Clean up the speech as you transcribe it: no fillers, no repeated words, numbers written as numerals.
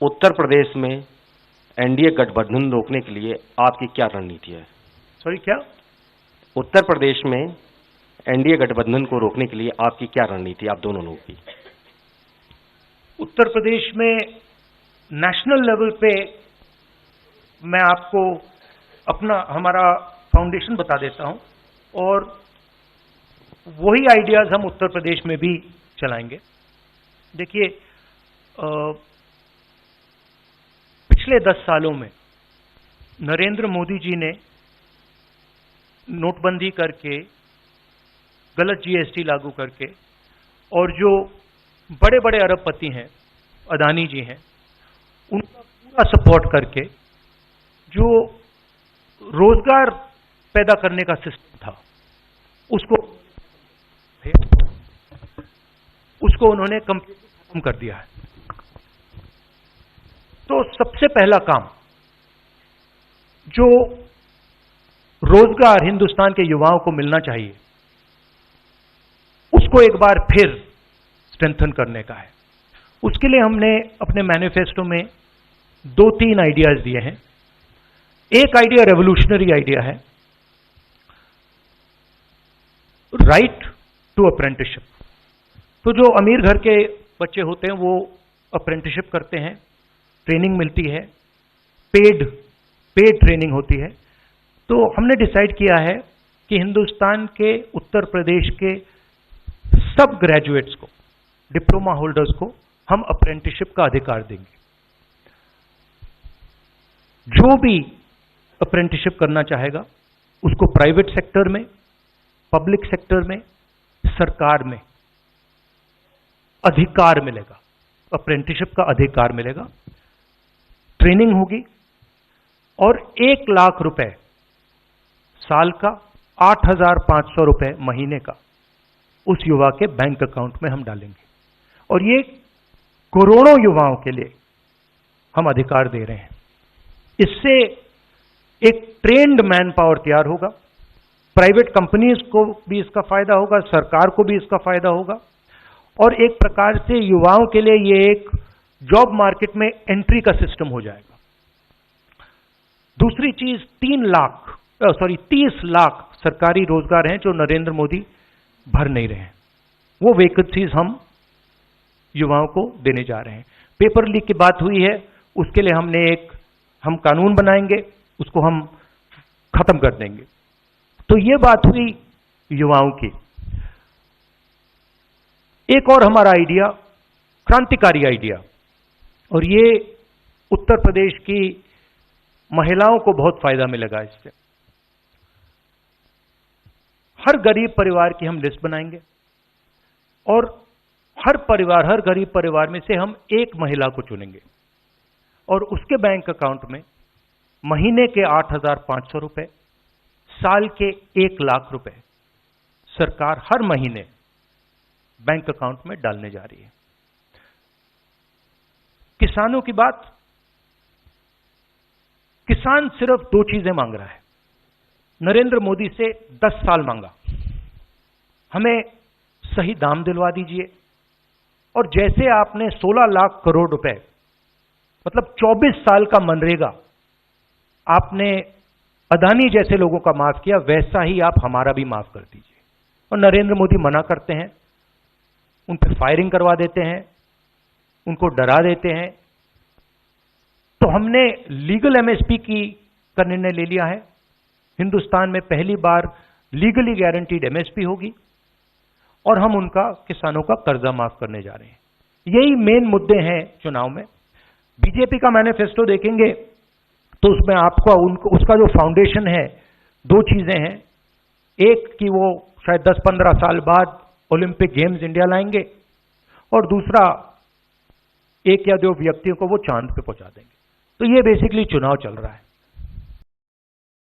उत्तर प्रदेश में एनडीए गठबंधन रोकने के लिए आपकी क्या रणनीति है? सॉरी, क्या? उत्तर प्रदेश में एनडीए गठबंधन को रोकने के लिए आपकी क्या रणनीति, आप दोनों लोगों की? उत्तर प्रदेश में नेशनल लेवल पे मैं आपको हमारा फाउंडेशन बता देता हूं और वही आइडियाज हम उत्तर प्रदेश में भी चलाएंगे। देखिए, पिछले 10 सालों में नरेंद्र मोदी जी ने नोटबंदी करके, गलत जीएसटी लागू करके, और जो बड़े बड़े अरबपति हैं, अदानी जी हैं, उनका पूरा सपोर्ट करके जो रोजगार पैदा करने का सिस्टम था उसको उन्होंने कंप्लीटली खत्म कर दिया है। तो सबसे पहला काम जो रोजगार हिंदुस्तान के युवाओं को मिलना चाहिए उसको एक बार फिर स्ट्रेंथन करने का है। उसके लिए हमने अपने मैनिफेस्टो में 2-3 आइडियाज दिए हैं। एक आइडिया रेवोल्यूशनरी आइडिया है, राइट टू अप्रेंटिसशिप। तो जो अमीर घर के बच्चे होते हैं वो अप्रेंटिसशिप करते हैं, ट्रेनिंग मिलती है, पेड ट्रेनिंग होती है। तो हमने डिसाइड किया है कि हिंदुस्तान के उत्तर प्रदेश के सब ग्रेजुएट्स को, डिप्लोमा होल्डर्स को हम अप्रेंटिसशिप का अधिकार देंगे। जो भी अप्रेंटिसशिप करना चाहेगा उसको प्राइवेट सेक्टर में, पब्लिक सेक्टर में, सरकार में अधिकार मिलेगा, अप्रेंटिसशिप का अधिकार मिलेगा, ट्रेनिंग होगी और 1 लाख रुपए साल का, 8,500 रुपए महीने का उस युवा के बैंक अकाउंट में हम डालेंगे। और ये करोड़ों युवाओं के लिए हम अधिकार दे रहे हैं। इससे एक ट्रेन्ड मैन पावर तैयार होगा, प्राइवेट कंपनीज को भी इसका फायदा होगा, सरकार को भी इसका फायदा होगा, और एक प्रकार से युवाओं के लिए ये एक जॉब मार्केट में एंट्री का सिस्टम हो जाएगा। दूसरी चीज, 30 लाख सरकारी रोजगार हैं जो नरेंद्र मोदी भर नहीं रहे हैं, वो वैकेंसीज हम युवाओं को देने जा रहे हैं। पेपर लीक की बात हुई है, उसके लिए हम कानून बनाएंगे, उसको हम खत्म कर देंगे। तो ये बात हुई युवाओं की। एक और हमारा आइडिया, क्रांतिकारी आइडिया, और ये उत्तर प्रदेश की महिलाओं को बहुत फायदा मिलेगा इससे। हर गरीब परिवार की हम लिस्ट बनाएंगे और हर गरीब परिवार में से हम एक महिला को चुनेंगे और उसके बैंक अकाउंट में महीने के 8,500 रुपए, साल के 1 लाख रुपए सरकार हर महीने बैंक अकाउंट में डालने जा रही है। किसानों की बात, किसान सिर्फ 2 चीजें मांग रहा है। नरेंद्र मोदी से 10 साल मांगा, हमें सही दाम दिलवा दीजिए, और जैसे आपने 16 लाख करोड़ रुपए, मतलब 24 साल का मनरेगा आपने अदानी जैसे लोगों का माफ किया, वैसा ही आप हमारा भी माफ कर दीजिए। और नरेंद्र मोदी मना करते हैं, उन पर फायरिंग करवा देते हैं, उनको डरा देते हैं। तो हमने लीगल एमएसपी का निर्णय ले लिया है। हिंदुस्तान में पहली बार लीगली गारंटीड एमएसपी होगी और हम उनका, किसानों का कर्जा माफ करने जा रहे हैं। यही मेन मुद्दे हैं चुनाव में। बीजेपी का मैनिफेस्टो देखेंगे तो उसमें आपको उसका जो फाउंडेशन है, 2 चीजें हैं। एक कि वो शायद 10-15 साल बाद ओलंपिक गेम्स इंडिया लाएंगे, और दूसरा 1 या 2 व्यक्तियों को वो चांद पे पहुंचा देंगे। तो ये बेसिकली चुनाव चल रहा है।